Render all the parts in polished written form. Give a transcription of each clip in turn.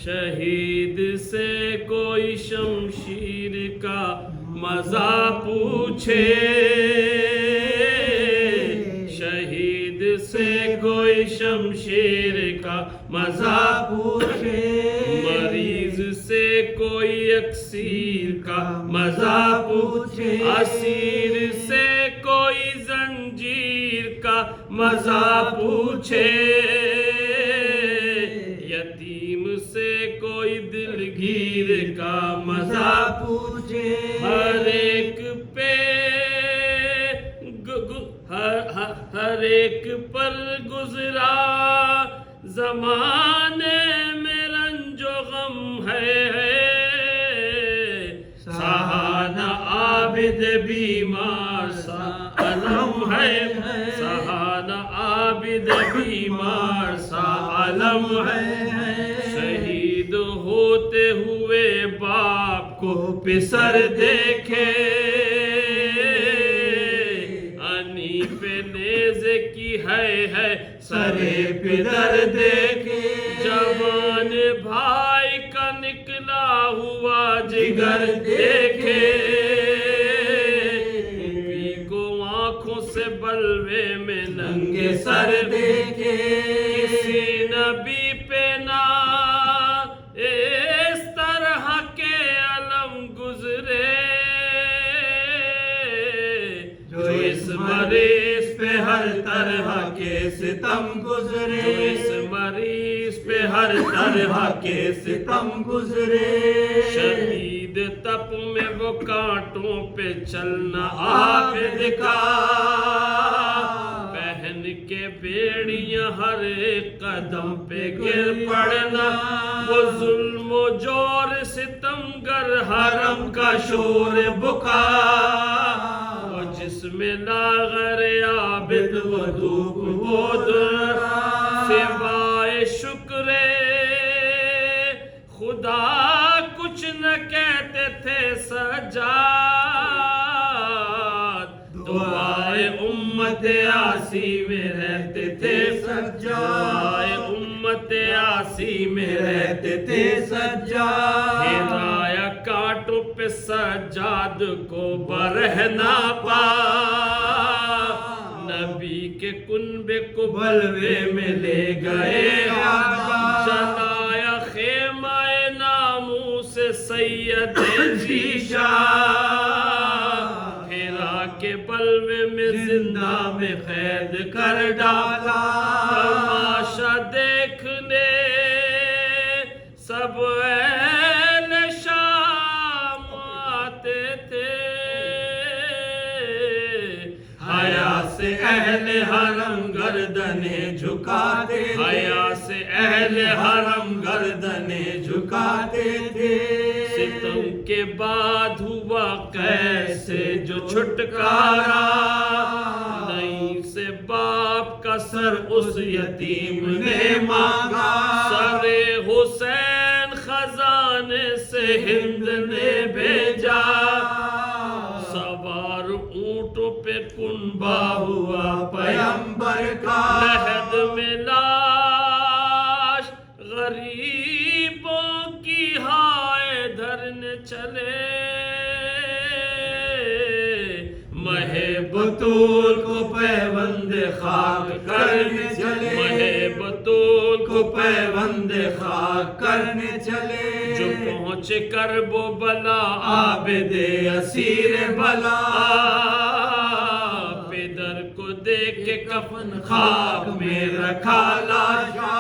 شہید سے کوئی شمشیر کا مزہ پوچھے، شہید سے کوئی شمشیر کا مزہ پوچھے، مریض سے کوئی اکسیر کا مزہ پوچھے، اسیر سے کوئی زنجیر کا مزہ پوچھے، یتیم سے کوئی دلگیر کا مزہ پوچھے، ہر ایک پہ ہر ایک پر گزرا زمانے میں رنج و غم ہے، سہانا عابد بیمار سا علم ہے، سہانا عابد بیمار سا علم ہے، شہید ہوتے ہوئے باپ کو پسر دیکھے، انی پہ نیزے کی ہے سرے پدر دیکھے، جوان بھائی کا نکلا ہوا جگر دیکھے، پی کو آنکھوں سے بلوے میں ننگے سر دیکھے، کسی نبی پہ نہ اس طرح کے علم گزرے، جو اس مریض پہ ہر طرح کے ستم گزرے، جو اس مریض پہ ہر طرح کے ستم گزرے، شدید تپ میں وہ کانٹوں پہ چلنا عابد کا، پہن کے بیڑیاں ہر ایک قدم پہ گر پڑنا، وہ ظلم و جور ستمگر حرم کا شور بکا، وہ جس میں لاغر عابد و دھوپ و در، سوائے شکر خدا کچھ نہ کہتے تھے سجاد، دعائے امت آسی میں رہتے تھے سجاد، دعائے امت آسی میں رہتے تھے سجاد، ہدایہ کانٹوں پہ سجاد کو برہنا پا، نبی کے کنبے کو بلوے میں لے گئے آقا، جلایا خیمہ ناموس سید ذیشا، ہرا کے بلوے میں زندہ میں قید کر ڈالا، تماشا دیکھنے سب اہل شام آتے تھے، حیا سے اہل حرم گردنیں جھکاتے، حیا سے اہل حرم گردنیں جھکاتے تھے، ستم کے بعد ہوا کیسے جو چھٹکارا، نہیں سے باپ کا سر اس یتیم نے مانگا، سر حسین خزانے سے ہند نے بھیجا، سوار اونٹوں پہ کنبا ہوا پیمبر کا، لحد میں لاش غریبوں کی ہائے دھرنے چلے، مہ بطول کو پیوند خاک کرنے چلے، مہ بطول کو پیوند خاک کرنے چلے، جو پہنچے کرب و بلا عابد اسیر بلا، پدر کو دیکھ کے کفن خاک میں رکھا لاشا،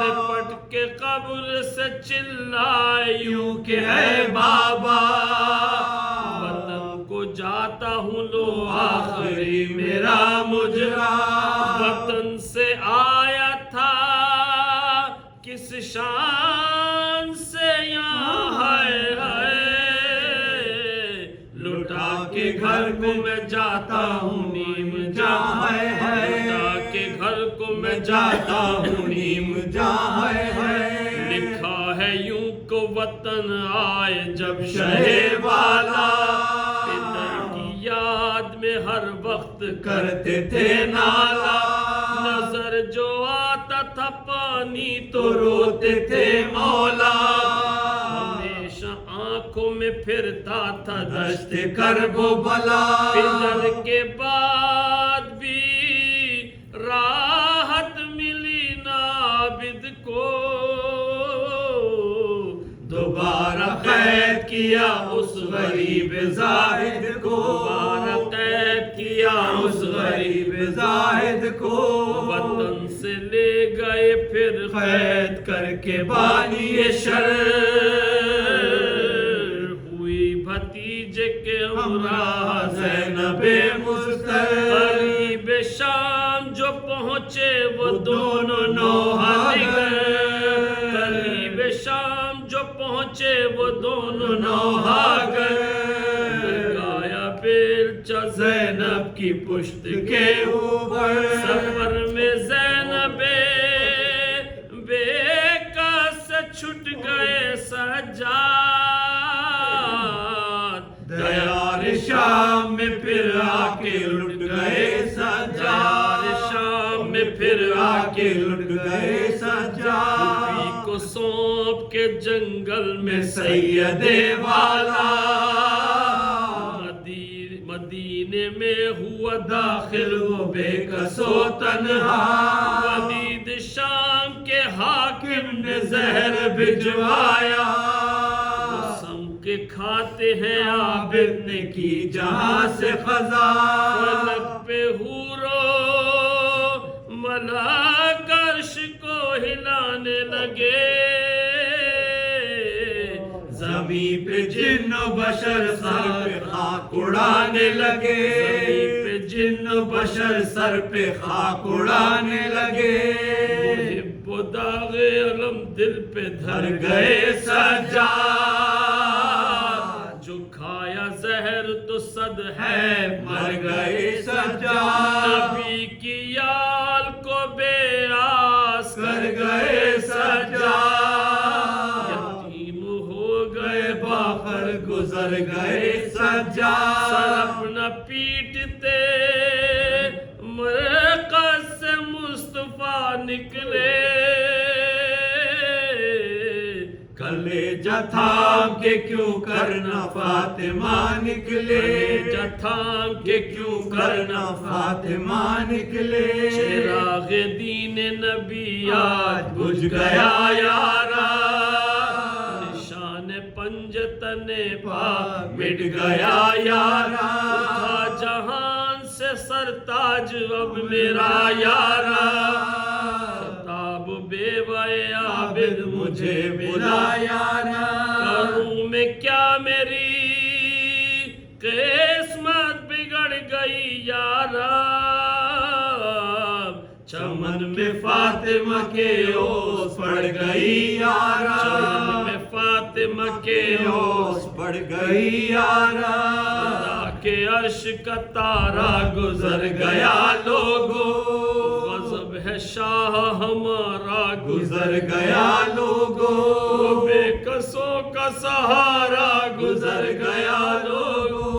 لپٹ کے قبر سے چلائے یوں کہ اے بابا، وطن کو جاتا ہوں لو آخری میرا مجرا، وطن سے آیا تھا کس شان سے یہاں ہے، لٹا کے گھر کو میں جاتا ہوں نیم جہاں ہے، لٹا کے گھر کو میں جاتا ہوں نیم جہاں ہے، لکھا ہے یوں کو وطن آئے جب شہ والا، پدر کی یاد میں ہر وقت کرتے تھے نالا، نظر جو آتا تھا پانی تو روتے تھے مولا، ہمیشہ آنکھوں میں پھرتا تھا دشت کرب و بلا، فجر کے بعد بھی راحت ملی نابد کو، دوبارہ قید کیا اس غریب زاہد کو، دوبارہ قید کیا اس غریب زاہد کو، وطن سے لے گئے پھر قید کر کے بانی شر، ہوئی بھتیجے کے ہمراہ زینب مضطر، قریب شام جو پہنچے وہ دونوں نوحہ نگر، قریب شام جو پہنچے وہ دونوں نوحہ گر، لگایا بیلچہ زینب کی پشت کے اوپر، سفر میں زینب بیکا سے چھٹ گئے سجاد، دیار شام میں پھر آ کے لٹ گئے سجاد، شام میں پھر آ کے لٹ گئے سجاد، نبی کو سونپ کے جنگل میں سید والا، مدینے میں ہوا داخل وہ بے کس و تنہا، ولید شام کے حاکم نے زہر بھجوایا، کے کھاتے ہیں عابد نے کی جہاں سے خزا، فلک پہ حورو ملاک عرش کو ہلانے لگے، زمین پہ جن و بشر سر پہ خاک اڑانے لگے، زمین پہ جن و بشر سر پہ خاک اڑانے لگے، محب و داغ علم دل پہ دھر گئے سجاد، جو کھایا زہر تو صد ہے مر گئے سجاد، نبی کی یال کو بے آس کر گئے سجاد، یتیم ہو گئے باخر گزر گئے سجاد، سر اپنا پیٹتے مرکز سے مصطفیٰ نکلے، کلیجہ تھام کے کیوں کرنا فاطمہ نکلے، کلیجہ تھام کے کیوں کرنا فاطمہ نکلے، چراغ دین نبی آج بجھ گیا یارا، نشان پنجتن پاک مٹ گیا یارا، اٹھا جہان سے سرتاج اب میرا یارا، خطاب بیوہ عابد مجھے ملا یارا، کروں میں کیا میری قسمت بگڑ گئی یارا، چمن میں فاطمہ کے اوس پڑ گئی یارا، چمن میں فاطمہ کے اوس پڑ گئی یارا، خدا کے عرش کا تارا گزر گیا لوگو، غضب ہے شاہ ہمارا گزر گیا لوگو، بے کسوں کا سہارا گزر گیا لوگو،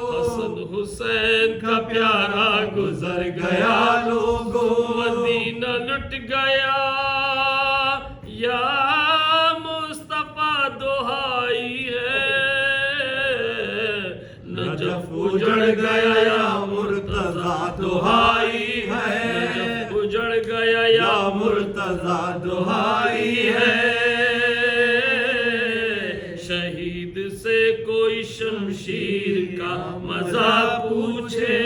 حسن حسین کا پیارا گزر گیا لوگو، مدینہ لٹ گیا یا مصطفیٰ دہائی ہے، نجف اجڑ گیا یا مرتضیٰ دہائی ہے، نجف اجڑ گیا یا مرتضیٰ دہائی ہے، شہید سے کوئی شمشیر کا مزہ پوچھے،